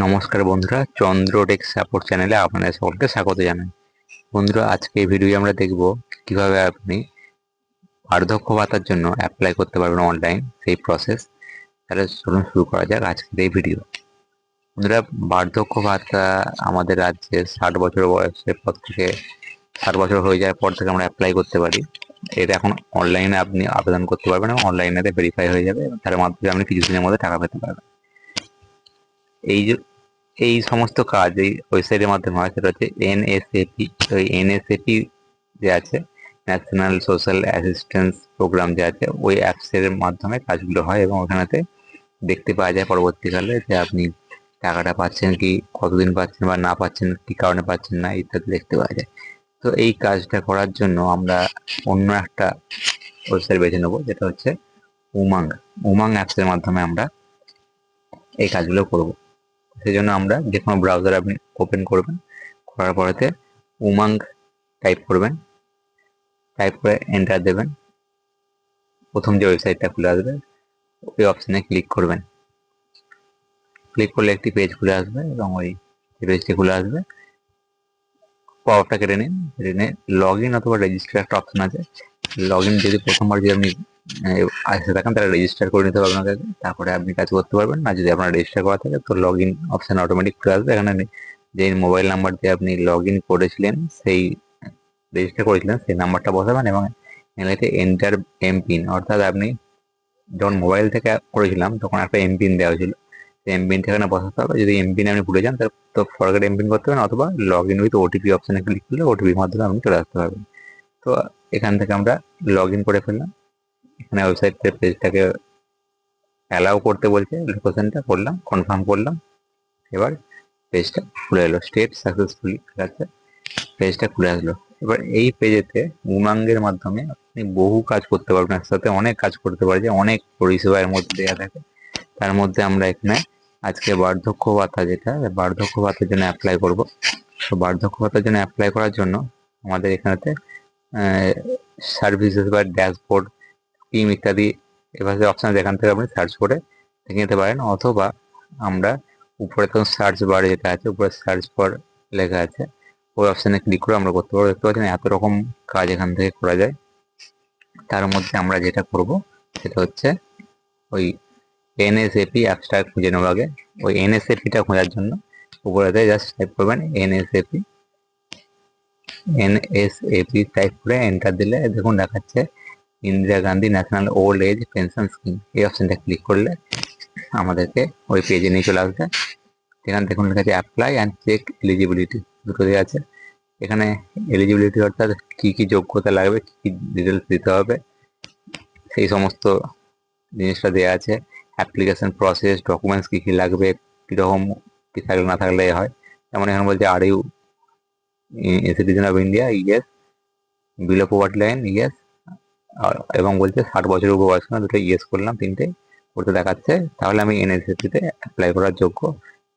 নমস্কার বন্ধুরা, চন্দ্রটেক সাপোর্ট চ্যানেলে আপনাদের সকলকে স্বাগত জানাই। বন্ধুরা, আজকে এই ভিডিওয়ে আমরা দেখব কিভাবে আপনি বার্ধক্য ভাতার জন্য অ্যাপ্লাই করতে পারবেন অনলাইন, সেই প্রসেস। তাহলে চলুন শুরু করা যাক আজকের এই ভিডিও। বন্ধুরা, বার্ধক্য ভাতা আমাদের রাজ্যে 60 বছর বয়সের পর থেকে 60 বছর হয়ে যাওয়ার পর থেকে আমরা অ্যাপ্লাই করতে পারি। এটা এখন অনলাইনে আপনি আবেদন করতে পারবেন এবং অনলাইনে ভেরিফাই হয়ে যাবে এবং তার মাধ্যমে আপনি কিছুদিনের মধ্যে টাকা পেতে পারবেন। এই যে এই সমস্ত কাজ এই ওয়েবসাইটের মাধ্যমে হয়, সেটা হচ্ছে এনএসএপি। তো এই এনএসএপি যে আছে, ন্যাশনাল সোশ্যাল অ্যাসিস্ট্যান্স প্রোগ্রাম যে আছে, ওই অ্যাপসের মাধ্যমে কাজগুলো হয় এবং ওখানেতে দেখতে পাওয়া যায় পরবর্তীকালে যে আপনি টাকাটা পাচ্ছেন কি, কতদিন পাচ্ছেন বা না পাচ্ছেন, কি কারণে পাচ্ছেন না, ইত্যাদি দেখতে পাওয়া যায়। তো এই কাজটা করার জন্য আমরা অন্য একটা ওয়েবসাইট বেছে নেবো, যেটা হচ্ছে উমাং। উমাং অ্যাপসের মাধ্যমে আমরা এই কাজগুলো করবো। সেই জন্য আমরা যে কোনো ব্রাউজার আপনি ওপেন করবেন, করার পরেতে উমাং টাইপ করবেন, টাইপ করে এন্টার দেবেন। প্রথম যে ওয়েবসাইটটা খুলে আসবে ওই অপশানে ক্লিক করবেন। ক্লিক করলে একটি পেজ খুলে আসবে এবং ওই পেজটি খুলে আসবে। পাওয়ারটা কেটে নিন, কেটে নিয়ে লগ ইন অথবা রেজিস্টার একটা অপশন আছে। লগ ইন যদি প্রথমবার যদি আপনি আসতে থাকেন তাহলে রেজিস্টার করে নিতে হবে আপনাকে, তারপরে আপনি কাজ করতে পারবেন। না যদি আপনার রেজিস্টার করা থাকে তো লগ ইন অপশান অটোমেটিক চলে আসবে। এখানে যে মোবাইল নাম্বার দিয়ে আপনি লগ ইন করেছিলেন, সেই রেজিস্টার করেছিলেন, সেই নাম্বারটা বসাবেন এবং এখানে এন্টার এমপিন, অর্থাৎ আপনি যখন মোবাইল থেকে করেছিলাম তখন একটা এমপিন দেওয়া হয়েছিল, সেই এমপিনটা এখানে বসাতে হবে। যদি এমপিন আপনি ভুলে যান তো ফরগেট এমপিন করতে হবে, অথবা লগ ইন উইথ ওটিপি অপশানে ক্লিক করলে ওটিপির মাধ্যমে আপনি চলে আসতে পারবেন। তো এখান থেকে আমরা লগ ইন করে ফেললাম। এখানে ওয়েবসাইটের পেজটাকে অ্যালাউ করতে বলছে, লোকেশনটা করলাম, কনফার্ম করলাম। এবার পেজটা খুলে এলো, স্টেট সাকসেসফুলি আছে, পেজটা খুলে আসলো। এবার এই পেজেতে উমাঙ্গের মাধ্যমে আপনি বহু কাজ করতে পারবেন, একসাথে অনেক কাজ করতে পারবেন, অনেক পরিষেবা এর মধ্যে দেওয়া থাকে। তার মধ্যে আমরা এখানে আজকে বার্ধক্য ভাতা, যেটা বার্ধক্য ভাতার জন্য অ্যাপ্লাই করব। তো বার্ধক্য ভাতার জন্য অ্যাপ্লাই করার জন্য আমাদের এখানেতে সার্ভিসেস বা ড্যাশবোর্ড, স্কিম ইত্যাদি এভাবে অপশন আছে, এখান থেকে আপনি সার্চ করে দেখে নিতে পারেন। অথবা আমরা উপরে তখন সার্চ বারে যেটা আছে, উপরে সার্চ বার লেখা আছে, ওই অপশানে ক্লিক করে আমরা করতে পারবো। দেখতে পাচ্ছেন এত রকম কাজ এখান থেকে করা যায়। তার মধ্যে আমরা যেটা করব সেটা হচ্ছে ওই এনএসএপি অ্যাপসটা খুঁজে নেওয়ার আগে ওই এনএসএপিটা খোঁজার জন্য উপরে জাস্ট টাইপ করবেন এনএসএপি। এনএসএপি টাইপ করে এন্টার দিলে দেখুন দেখাচ্ছে Indira Gandhi national old age pension scheme. এই অপশানটা ক্লিক করলে আমাদেরকে ওই পেজে নিয়ে চলে আসবে। এখানে দেখুন লেখা আছে অ্যাপ্লাই অ্যান্ড চেক এলিজিবিলিটি, দুটো দেওয়া আছে। এখানে এলিজিবিলিটি অর্থাৎ কি কি যোগ্যতা লাগবে, কি কি ডিটেলস দিতে হবে, সেই সমস্ত জিনিসটা দেওয়া আছে। অ্যাপ্লিকেশন প্রসেস, ডকুমেন্টস কী কী লাগবে, কীরকম কী থাকলে না থাকলে হয়। যেমন এখানে বলছে are you citizen of India, yes. Below poverty line, yes. এবং বলছে 60 বছরের উপর বয়স না, দুটো ইয়েস করলাম, তিনটে করতে দেখাচ্ছে। তাহলে আমি এনএসএসিতে অ্যাপ্লাই করার যোগ্য।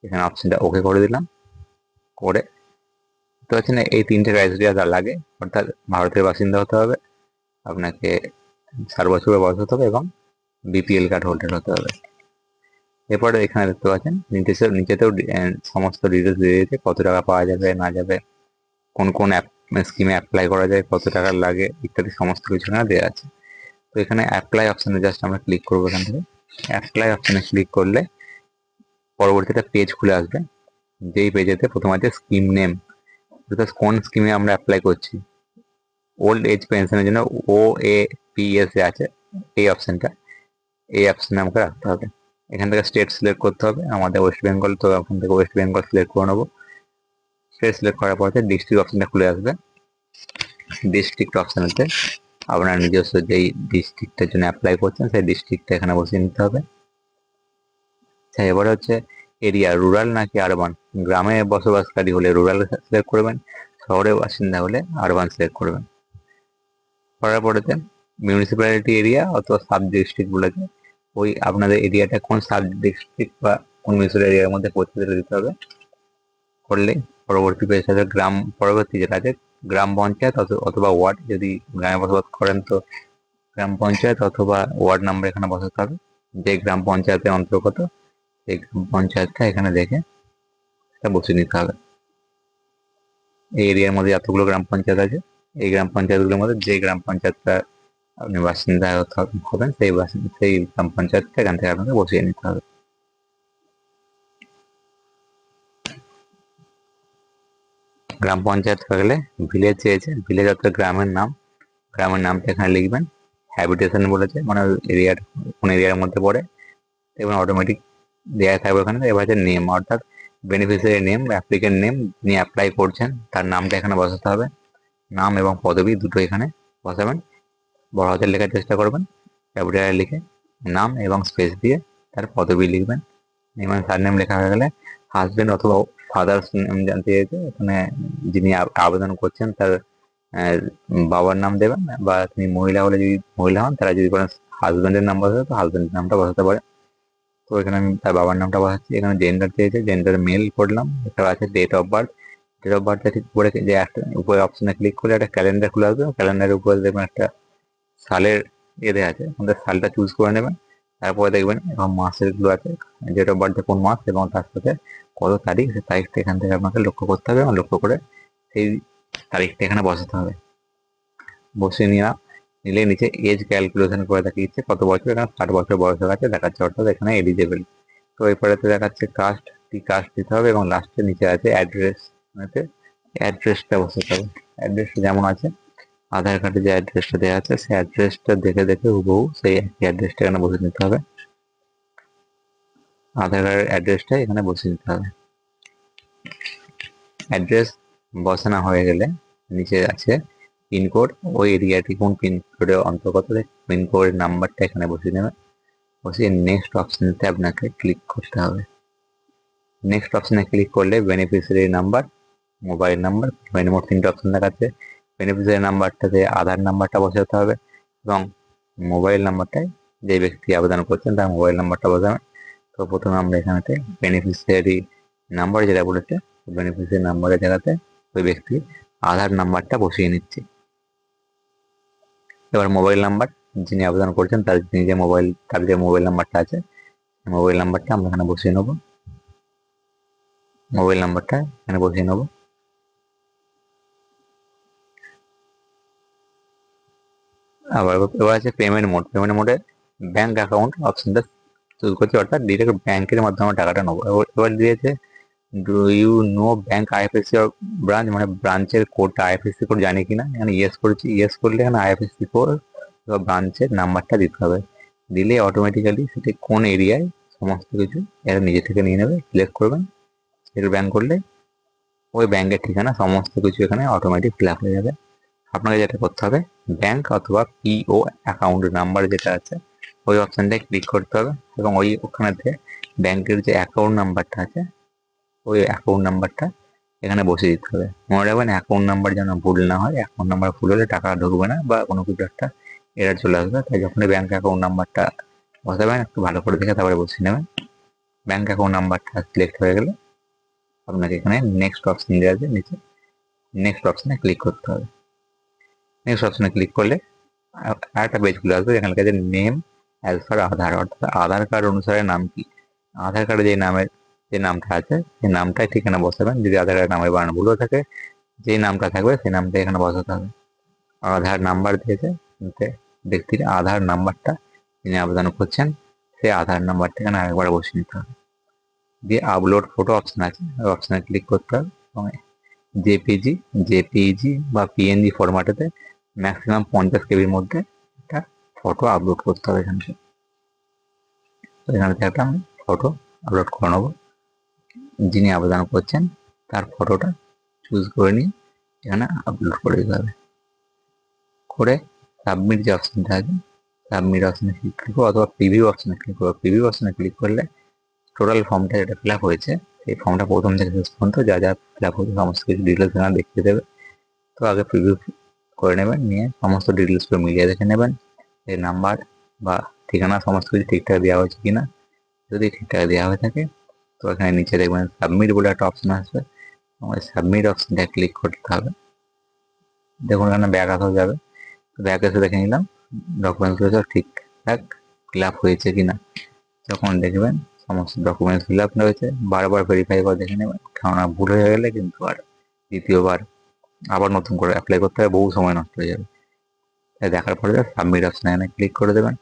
এখানে অপশনটা ওকে করে দিলাম। করে তো হচ্ছে না, এই তিনটে ক্রাইটেরিয়া যা লাগে, অর্থাৎ ভারতের বাসিন্দা হতে হবে, আপনাকে 60 বছরের বয়স হতে হবে এবং বিপিএল কার্ড হোল্ডার হতে হবে। এরপরে এখানে দেখতে পাচ্ছেন নিচেতেও সমস্ত ডিটেলস দিয়ে দিয়েছে, কত টাকা পাওয়া যাবে না যাবে, কোন কোন স্কিমে অ্যাপ্লাই করা যায়, কত টাকা লাগে ইত্যাদি সমস্ত কিছু এখানে দেওয়া আছে। তো এখানে অ্যাপ্লাই অপশানে জাস্ট আমরা ক্লিক করবো। এখান থেকে অ্যাপ্লাই অপশানে ক্লিক করলে পরবর্তীতে পেজ খুলে আসবে, যেই পেজেতে প্রথম আছে স্কিম নেম, অর্থাৎ কোন স্কিমে আমরা অ্যাপ্লাই করছি। ওল্ড এজ পেনশনের জন্য OAPS আছে এই অপশানটা, এই অপশানে আমাকে রাখতে হবে। এখান থেকে স্টেট সিলেক্ট করতে হবে, আমাদের ওয়েস্ট বেঙ্গল, তো এখান থেকে ওয়েস্ট বেঙ্গল সিলেক্ট করে নেবো। স্টেট সিলেক্ট করার পরে ডিস্ট্রিক্ট অপশানটা খুলে আসবে। ডিস্ট্রিক্ট অপশানেতে আপনার নিজস্ব যেই ডিস্ট্রিক্টের জন্য অ্যাপ্লাই করছেন সেই ডিস্ট্রিক্টটা এখানে বসিয়ে নিতে হবে। আচ্ছা, এবার হচ্ছে এরিয়া, রুরাল নাকি আরবান। গ্রামে বসবাসকারী হলে রুরাল সিলেক্ট করবেন, শহরে বাসিন্দা হলে আরবান সিলেক্ট করবেন। করার পরেতে মিউনিসিপ্যালিটি এরিয়া অথবা সাব ডিস্ট্রিক্ট বলেছে, ওই আপনাদের এরিয়াটা কোন সাব ডিস্ট্রিক্ট বা কোন মিউনিসিপ্যাল এরিয়ার মধ্যে পড়ছে সেটা দিতে হবে। করলে পরবর্তী পেজ আছে গ্রাম, পরবর্তী যেটা আছে গ্রাম পঞ্চায়েত অথবা ওয়ার্ড। যদি গ্রামে বসবাস করেন তো গ্রাম পঞ্চায়েত অথবা ওয়ার্ড নাম্বার এখানে বসাতে হবে। যে গ্রাম পঞ্চায়েতের অন্তর্গত সেই গ্রাম পঞ্চায়েতটা এখানে দেখে তা বসিয়ে নিতে হবে। এই এরিয়ার মধ্যে যতগুলো গ্রাম পঞ্চায়েত আছে, এই গ্রাম পঞ্চায়েতগুলোর মধ্যে যে গ্রাম পঞ্চায়েতটা আপনি বাসিন্দা হবেন সেই গ্রাম পঞ্চায়েতটা এখান থেকে আপনাকে বসিয়ে নিতে হবে। গ্রাম পঞ্চায়েত হয়ে গেলে ভিলেজ চেয়েছে, ভিলেজ অর্থাৎ গ্রামের নামটা এখানে লিখবেন। হ্যাবিটেশন বলেছে, মানে এরিয়ার কোন এরিয়ার মধ্যে পড়ে, এবং অটোমেটিক দেওয়া থাকবে ওখানে। এবার হচ্ছে নেম, অর্থাৎ বেনিফিশিয়ারি নেম, অ্যাপ্লিকেন্ট নেম, যিনি অ্যাপ্লাই করছেন তার নামটা এখানে বসাতে হবে। নাম এবং পদবি দুটো এখানে বসাবেন। বড় হাতের লেখার চেষ্টা করবেন, ক্যাপিটালে লিখে নাম এবং স্পেস দিয়ে তার পদবি লিখবেন। নেম এবং সারনেম লেখা হয়ে গেলে হাজবেন্ড অথবা ফাদার্স নেম জানতে চাইছে, এখানে যিনি আবেদন করছেন তার বাবার নাম দেবেন, বা তিনি মহিলা হলে যদি মহিলা হন, তারা যদি কোনো হাজবেন্ডের নাম বসাতে তো হাজবেন্ডের নামটা বসাতে পারে। তো এখানে আমি তার বাবার নামটা বসাচ্ছি। এখানে জেন্ডার চেয়েছে, জেন্ডার মেল করলাম। এছাড়া আছে ডেট অফ বার্থ ঠিক করে যে একটা উপরে অপশনে ক্লিক করলে একটা ক্যালেন্ডার খুলে আসবে। ক্যালেন্ডারের উপরে দেখবেন একটা সালের দেওয়া আছে, আমাদের সালটা চুজ করে নেবেন। তারপরে দেখবেন এবং মাসের গুলো আছে, ডেট অফ বার্থে কোন মাস এবং তার সাথে কত তারিখ, সেই তারিখটা এখান থেকে আপনাকে লক্ষ্য করতে হবে, এবং লক্ষ্য করে সেই তারিখটা এখানে বসাতে হবে। বসিয়ে নিলে নিচে এজ ক্যালকুলেশন করে দেখিয়েছে কত বছর, এখানে 60 বছর বয়স হয়ে গেছে দেখাচ্ছে, অর্থাৎ এখানে এলিজেবল। তো এরপরেতে দেখাচ্ছে কাস্ট দিতে হবে, এবং লাস্টে নিচে আছে অ্যাড্রেস, অ্যাড্রেসটা বসাতে হবে। অ্যাড্রেসটা যেমন আছে আধার কার্ডে যে অ্যাড্রেসটা দেওয়া আছে, সেই অ্যাড্রেসটা দেখে হুবহু সেই অ্যাড্রেসটা এখানে বসিয়ে নিতে হবে। আধার কার্ডের অ্যাড্রেসটা এখানে বসিয়ে নিতে হবে। অ্যাড্রেস বসানো হয়ে গেলে নিচে আছে পিনকোড, ওই এরিয়াটি কোন পিনকোডের অন্তর্গত, পিনকোডের নাম্বারটা এখানে বসিয়ে নেবেন। বসিয়ে নেক্সট অপশনতে আপনাকে ক্লিক করতে হবে। নেক্সট অপশনে ক্লিক করলে বেনিফিশিয়ারি নাম্বার, মোবাইল নাম্বার, মোট 3টে অপশন দেখাচ্ছে। বেনিফিশিয়ারি নাম্বারটাতে আধার নাম্বারটা বসাতে হবে, এবং মোবাইল নাম্বারটায় যে ব্যক্তি আবেদন করছেন তার মোবাইল নাম্বারটা বসাবেন। তো প্রথমে আমরা এখানেতে বেনিফিশিয়ারি নাম্বার যেটা বলেছে, বেনিফিশিয়ারি নাম্বারের জায়গাতে ওই ব্যক্তির আধার নাম্বারটা বসিয়ে নিচ্ছি। এবার মোবাইল নাম্বার, যিনি আবেদন করছেন তার যে মোবাইল নাম্বারটা আছে, মোবাইল নাম্বারটা আমরা এখানে বসিয়ে নেব। মোবাইল নাম্বারটা এখানে বসিয়ে নেব। এবার আছে পেমেন্ট মোডে ব্যাংক অ্যাকাউন্ট অপশনটা চুজ করছি, অর্থাৎ ডিরেক্ট ব্যাংকের মাধ্যমে টাকাটা নেবো। এবার দিয়েছে do you know bank IFSC branch, মানে ব্রাঞ্চের কোডটা আইএফএসসি কোড জানি কিনা, এখানে ইয়েস করেছি। ইয়েস করলে এখানে আইএফএসসি কোড বা ব্রাঞ্চের নাম্বারটা দিতে হবে। দিলে অটোমেটিক্যালি সেটি কোন এরিয়ায় সমস্ত কিছু এরা নিজে থেকে নিয়ে নেবে। সিলেক্ট করবেন স্টেট ব্যাংক করলে ওই ব্যাংকের ঠিকানা সমস্ত কিছু এখানে অটোমেটিক ফিল আপ হয়ে যাবে। আপনাকে যেটা করতে হবে, ব্যাংক অথবা পিও অ্যাকাউন্ট নাম্বার যেটা আছে ওই অপশানটায় ক্লিক করতে হবে, এবং ওখানেতে ব্যাংকের যে অ্যাকাউন্ট নাম্বারটা আছে ওই অ্যাকাউন্ট নাম্বারটা এখানে বসিয়ে দিতে হবে। মনে রাখবেন অ্যাকাউন্ট নাম্বার যেন ভুল না হয়, অ্যাকাউন্ট নাম্বার ভুল হলে টাকা ঢুকবে না বা কোনো কিছু একটা এরার চলে আসবে। তাই যখনই ব্যাংক অ্যাকাউন্ট নাম্বারটা বসাবেন একটু ভালো করে দেখে তারপরে বসিয়ে নেবেন। ব্যাংক অ্যাকাউন্ট নাম্বারটা সিলেক্ট হয়ে গেলে আপনাকে এখানে নেক্সট অপশন দেওয়া আছে, নিচে নেক্সট অপশনে ক্লিক করতে হবে। নেক্সট অপশনে ক্লিক করলে আরেকটা পেজ খুলে আসবে, এখানে লেখা আছে নেম অ্যাজ পার আধার, অর্থাৎ আধার কার্ড অনুসারে নাম কি। আধার কার্ডে যে নামটা আছে সেই নামটাই ঠিকানা বসাবেন। যদি আধার কার্ডের নামের বানান ভুলও থাকে, যেই নামটা থাকবে সেই নামটা এখানে বসাতে হবে। আধার নাম্বার দিয়েছে, ব্যক্তির আধার নাম্বারটা যিনি আবেদন করছেন সেই আধার নাম্বারটা এখানে আরেকবার বসিয়ে নিতে হবে। দিয়ে আপলোড ফটো অপশন আছে, ওই অপশনে ক্লিক করতে হবে, এবং জেপিজি বা পিএনজি ফরম্যাটেতে ম্যাক্সিমাম 50 কেবির মধ্যে একটা ফটো আপলোড করতে হবে। এখানে একটা আমি ফটো আপলোড করে নেবো। যিনি আবেদন করছেন তার ফটোটা চুজ করে নিয়ে এখানে আপলোড করে দিতে হবে। করে সাবমিট যে অপশনটা আছে, সাবমিট অপশনে ক্লিক করবো, অথবা প্রিভিউ অপশনে ক্লিক করবো। প্রিভিউ অপশনে ক্লিক করলে টোটাল ফর্মটা যেটা ফিল আপ হয়েছে সেই ফর্মটা প্রথম থেকে শেষ পর্যন্ত যা ফিল আপ হয়েছে সমস্ত কিছু ডিটেলস এখানে দেখিয়ে দেবে। তো আগে প্রিভিউ করে নেবেন, নিয়ে সমস্ত ডিটেলসগুলো মিলিয়ে দেখে নেবেন এই নাম্বার বা ঠিকানা সমস্ত কিছু ঠিকঠাক দেওয়া হয়েছে কিনা। যদি ঠিকঠাক দেওয়া হয়ে থাকে তো এখানে নিচে দেখবেন সাবমিট বলে একটা অপশন আসবে, ওই সাবমিট অপশনটা ক্লিক করতে হবে। দেখুন এখানে ব্যাক আসা যাবে, ব্যাক এসে দেখে নিলাম ডকুমেন্টসগুলো সব ঠিকঠাক ফিল আপ হয়েছে কিনা। যখন দেখবেন সমস্ত ডকুমেন্টস ফিল আপ রয়েছে, বারবার ভেরিফাই করে দেখে নেবেন, কারণ ভুল হয়ে গেলে কিন্তু আর দ্বিতীয়বার আবার নতুন করে অ্যাপ্লাই করতে হবে, বহু সময় নষ্ট হয়ে যাবে। তাই দেখার পরে সাবমিট অপশানে এখানে ক্লিক করে দেবেন।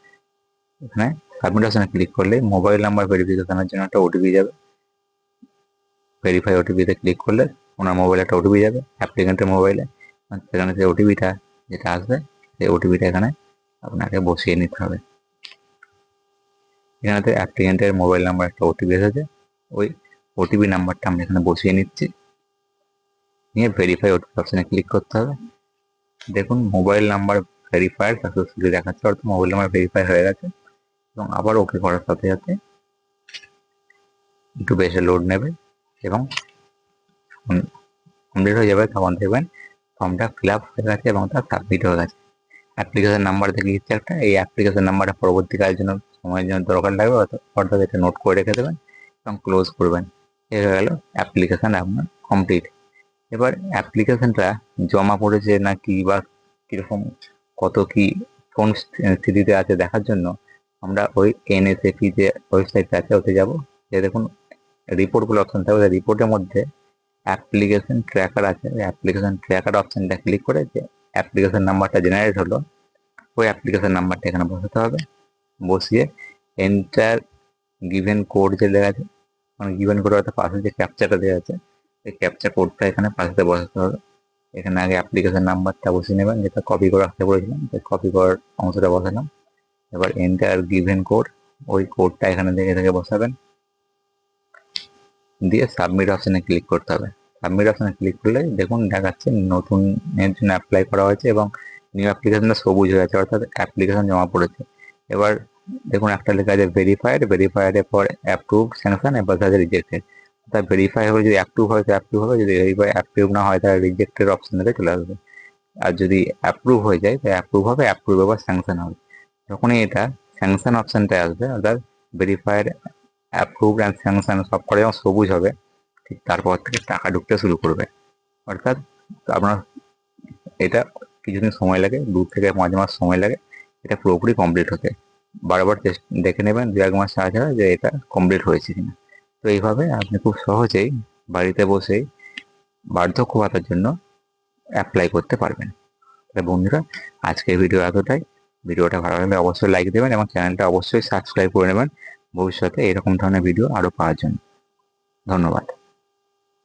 এখানে সাবমিট অপশানে ক্লিক করলে মোবাইল নাম্বার ভেরিফিকেশনের জন্য একটা ওটিপি যাবে। ভেরিফাই ওটিপিতে ক্লিক করলে ওনার মোবাইলে একটা ওটিপি যাবে, অ্যাপ্লিকেন্টের মোবাইলে। সেখানে সেই ওটিপিটা যেটা আসবে, সেই ওটিপিটা এখানে আপনাকে বসিয়ে নিতে হবে। এখানে অ্যাপ্লিকেন্টের মোবাইল নাম্বার একটা ওটিপি এসেছে, ওই ওটিপি নাম্বারটা আমরা এখানে বসিয়ে নিচ্ছি। নিয়ে ভেরিফাই ওটিপি অপশানে ক্লিক করতে হবে। দেখুন মোবাইল নাম্বার ভেরিফায়ার সাকসেসফুলি দেখাচ্ছে, অর্থাৎ মোবাইল নাম্বার ভেরিফাই হয়ে গেছে। এবং আবার ওকে করার সাথে সাথে একটু বেশি লোড নেবে এবং কমপ্লিট হয়ে যাবে, তখন দেখবেন ফর্মটা ফিল আপ হয়ে গেছে এবং তা সাবমিট হয়ে গেছে। অ্যাপ্লিকেশন নাম্বার থেকে দিচ্ছে একটা, এই অ্যাপ্লিকেশন নাম্বারটা পরবর্তীকালের জন্য সময়ের জন্য দরকার লাগবে, অর্থাৎ এটা নোট করে রেখে দেবেন এবং ক্লোজ করবেন। এ হয়ে গেল অ্যাপ্লিকেশন আপনার কমপ্লিট। এবার অ্যাপ্লিকেশনটা জমা পড়েছে না কি বা কীরকম কত কি কোন স্থিতিতে আছে দেখার জন্য আমরা ওই NSAP যে ওয়েবসাইটটা আছে ওতে যাব। যে দেখুন রিপোর্টগুলো অপশন থাকবে, রিপোর্টের মধ্যে অ্যাপ্লিকেশন ট্র্যাকার আছে, ওই অ্যাপ্লিকেশন ট্র্যাকার অপশনটা ক্লিক করে যে অ্যাপ্লিকেশন নাম্বারটা জেনারেট হলো, ওই অ্যাপ্লিকেশন নাম্বারটা এখানে বসাতে হবে। বসিয়ে এন্টার গিভেন কোড যে লেখা আছে, মানে গিভেন কোড অর্থাৎ পাশে যে ক্যাপচারটা দেওয়া আছে, এই ক্যাপচার কোডটা এখানে পাশে বসাতে হবে। এখানে আগে অ্যাপ্লিকেশন নাম্বারটা বসিয়ে নেবেন, যেটা কপি করে রাখতে বলেছিলাম, কপি করার অংশটা বসালাম। এবার এন্টার গিভেন কোড, ওই কোডটা এখানে থেকে বসাবেন, দিয়ে সাবমিট অপশানে ক্লিক করতে হবে। সাবমিট অপশানে ক্লিক করলে দেখুন দেখাচ্ছে নতুন এর জন্য অ্যাপ্লাই করা হয়েছে এবং নিউ অ্যাপ্লিকেশনটা সবুজ হয়ে আছে, অর্থাৎ অ্যাপ্লিকেশন জমা পড়েছে। এবার দেখুন একটা লেখা আছে ভেরিফাইড, ভেরিফাইডের পর অ্যাপ্রুভ স্যাংশন, এবার তাদের রিজেক্টেড। অর্থাৎ ভেরিফাই হয়ে যদি অ্যাপ্রুভ হয় তো অ্যাপ্রুভ হবে, যদি ভেরিফাই অ্যাপ্রুভ না হয় তাহলে রিজেক্টেড অপশন থেকে চলে আসবে। আর যদি অ্যাপ্রুভ হয়ে যায় তো অ্যাপ্রুভ হবে, অ্যাপ্রুভ এবার স্যাংশন হবে। যখনই এটা স্যাংশন অপশনটা আসবে, অর্থাৎ ভেরিফাইড, অ্যাপ্রুভ অ্যান্ড স্যাংশন সব করে যখন সবুজ হবে, ঠিক তারপর থেকে টাকা ঢুকতে শুরু করবে। অর্থাৎ আপনার এটা কিছুদিন সময় লাগে, 2 থেকে 5 মাস সময় লাগে এটা পুরোপুরি কমপ্লিট হতে। বারবার দেখে নেবেন 2-1 মাস ছাড়া যে এটা কমপ্লিট হয়েছে কিনা। তো এইভাবে আপনি খুব সহজেই বাড়িতে বসেই বার্ধক্য ভাতার জন্য অ্যাপ্লাই করতে পারবেন। তাহলে বন্ধুরা আজকের ভিডিও এতটাই। ভিডিওটা ভালো লাগলে অবশ্যই লাইক দেবেন এবং চ্যানেলটা অবশ্যই সাবস্ক্রাইব করে নেবেন ভবিষ্যতে এরকম ধরনের ভিডিও আরও পাওয়ার জন্য। ধন্যবাদ।